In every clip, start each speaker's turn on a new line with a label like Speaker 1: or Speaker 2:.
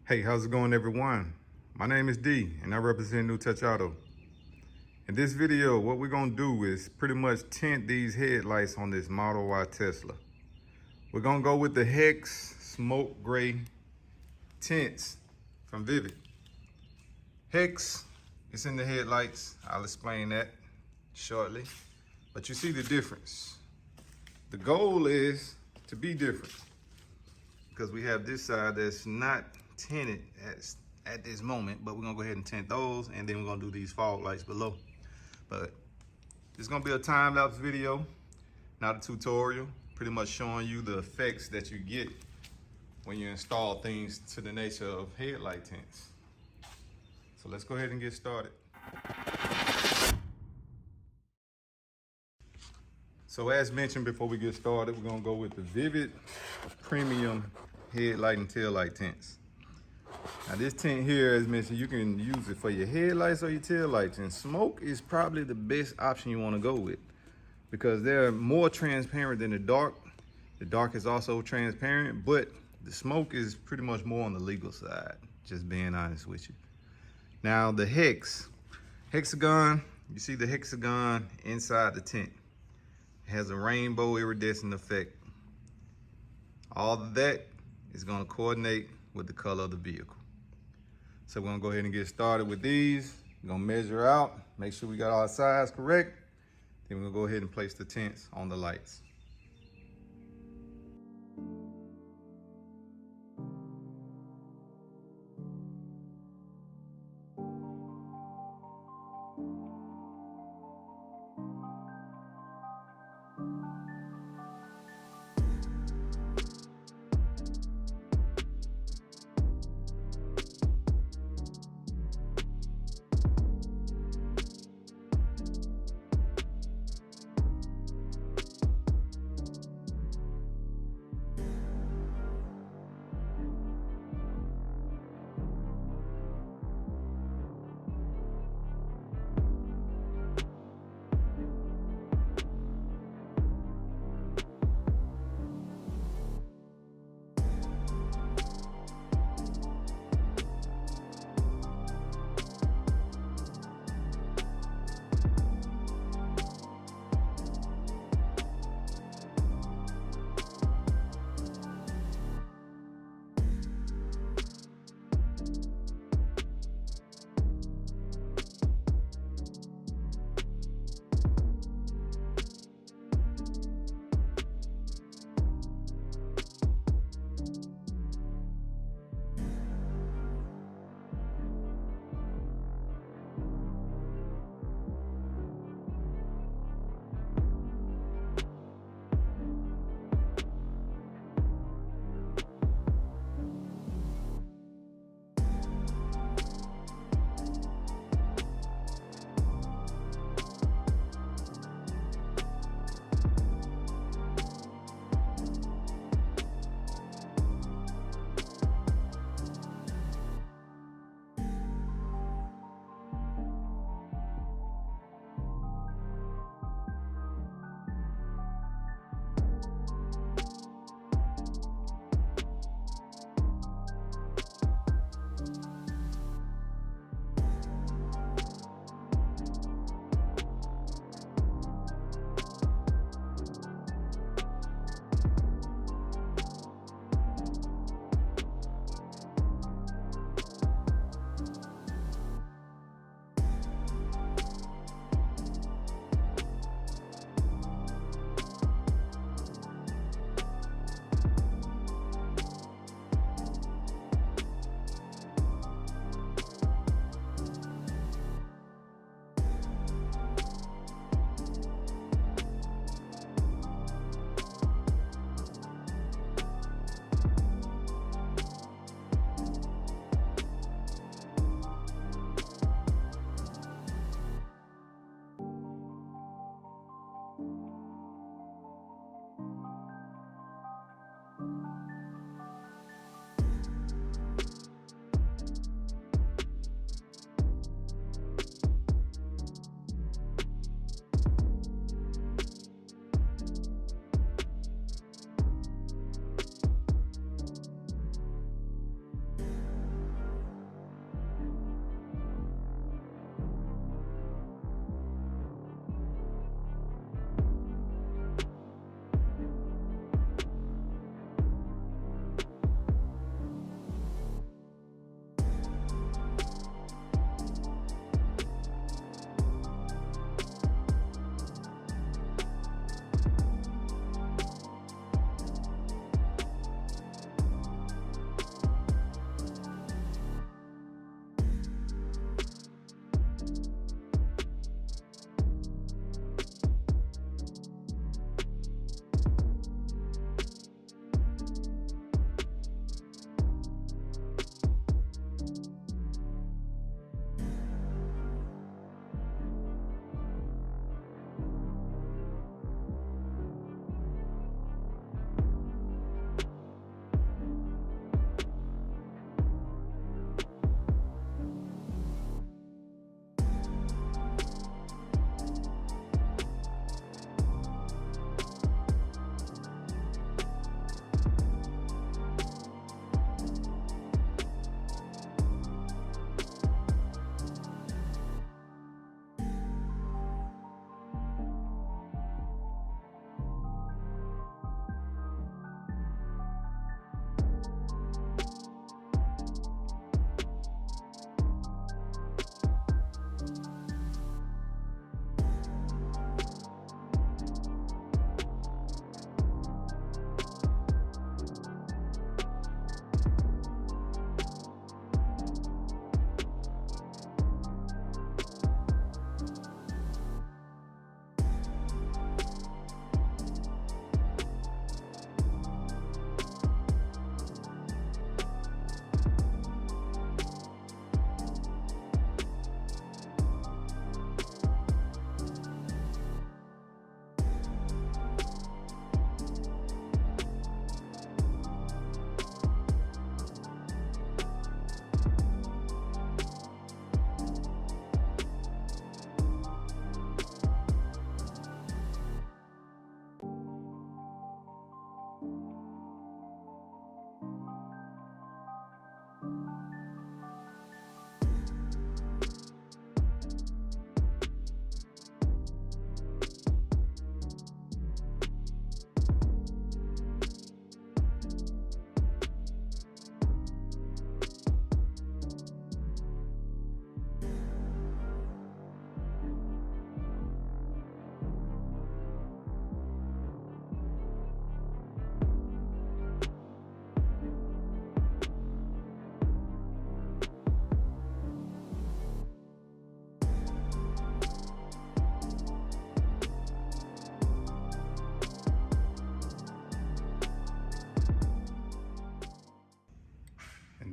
Speaker 1: Hey, how's it going, everyone? My name is D and I represent New Touch Auto. In this video, what we're gonna do is pretty much tint these headlights on this Model Y Tesla. We're gonna go with the Hex Smoke Gray tints from Vivid. Hex is in the headlights. I'll explain that shortly, but you see the difference. The goal is to be different because we have this side that's not tinted at this moment, but we're gonna go ahead and tint those, and then we're gonna do these fog lights below. But it's gonna be a time-lapse video, not a tutorial, pretty much showing you the effects that you get when you install things to the nature of headlight tints. So let's go ahead and get started. So as mentioned before we get started, we're gonna go with the Vivid Premium Headlight and Taillight tints. Now this tint here, as mentioned, you can use it for your headlights or your taillights, and smoke is probably the best option you want to go with because they're more transparent than the dark. The dark is also transparent, but the smoke is pretty much more on the legal side, just being honest with you. Now the hexagon, you see the hexagon inside the tint. It has a rainbow iridescent effect. All of that is going to coordinate with the color of the vehicle. So we're gonna go ahead and get started with these. We're gonna measure out, make sure we got our size correct. Then we're gonna go ahead and place the tints on the lights.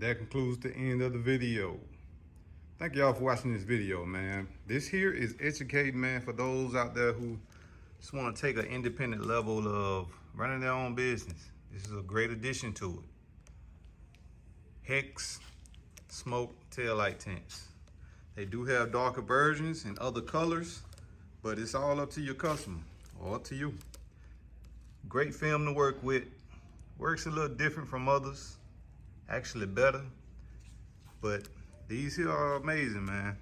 Speaker 1: that concludes the end of the video. Thank y'all for watching this video, man. This here is educating, man, for those out there who just want to take an independent level of running their own business. This is a great addition to it. Hex smoke taillight tints. They do have darker versions and other colors, but it's all up to your customer or up to you. Great film to work with. Works a little different from others, actually better, but these here are amazing, man.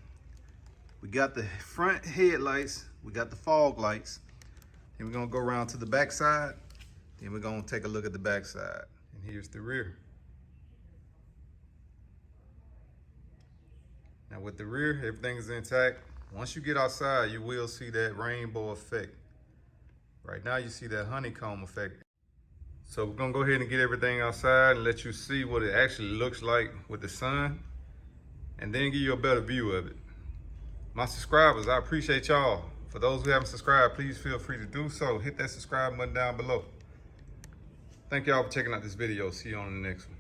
Speaker 1: We got the front headlights, we got the fog lights, then we're gonna go around to the back side, then we're gonna take a look at the back side. And here's the rear. Now with the rear, everything is intact. Once you get outside, you will see that rainbow effect. Right now you see that honeycomb effect. So we're gonna go ahead and get everything outside and let you see what it actually looks like with the sun, and then give you a better view of it. My subscribers, I appreciate y'all. For those who haven't subscribed, please feel free to do so. Hit that subscribe button down below. Thank y'all for checking out this video. See you on the next one.